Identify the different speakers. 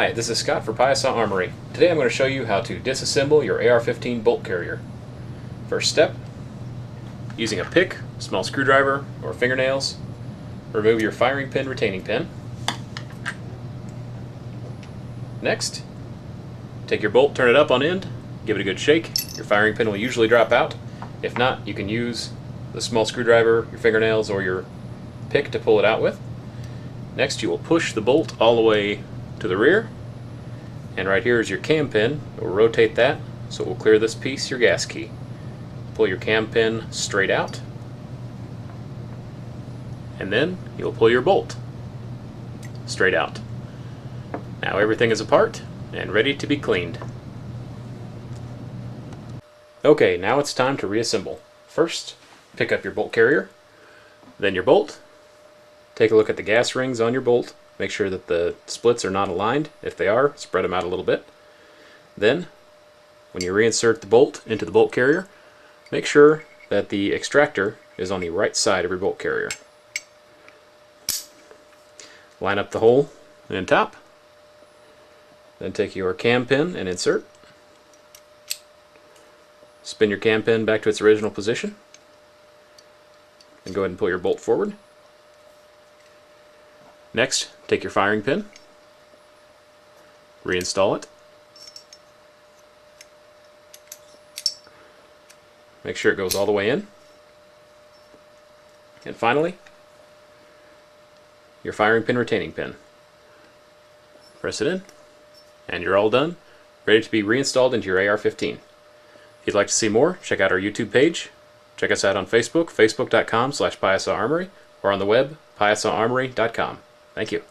Speaker 1: Hi, this is Scott for Piasa Armory. Today I'm going to show you how to disassemble your AR-15 bolt carrier. First step, using a pick, small screwdriver, or fingernails, remove your firing pin retaining pin. Next, take your bolt, turn it up on end, give it a good shake. Your firing pin will usually drop out. If not, you can use the small screwdriver, your fingernails, or your pick to pull it out with. Next, you will push the bolt all the way to the rear, and right here is your cam pin. We'll rotate that so it will clear this piece, your gas key. Pull your cam pin straight out, and then you'll pull your bolt straight out. Now everything is apart and ready to be cleaned. Okay, now it's time to reassemble. First, pick up your bolt carrier, then your bolt. Take a look at the gas rings on your bolt. Make sure that the splits are not aligned. If they are, spread them out a little bit. Then, when you reinsert the bolt into the bolt carrier, make sure that the extractor is on the right side of your bolt carrier. Line up the hole in top. Then take your cam pin and insert. Spin your cam pin back to its original position. And go ahead and pull your bolt forward. Next, take your firing pin, reinstall it. Make sure it goes all the way in. And finally, your firing pin retaining pin. Press it in, and you're all done, ready to be reinstalled into your AR-15. If you'd like to see more, check out our YouTube page. Check us out on Facebook, facebook.com/PiasaArmory, or on the web, piasaarmory.com. Thank you.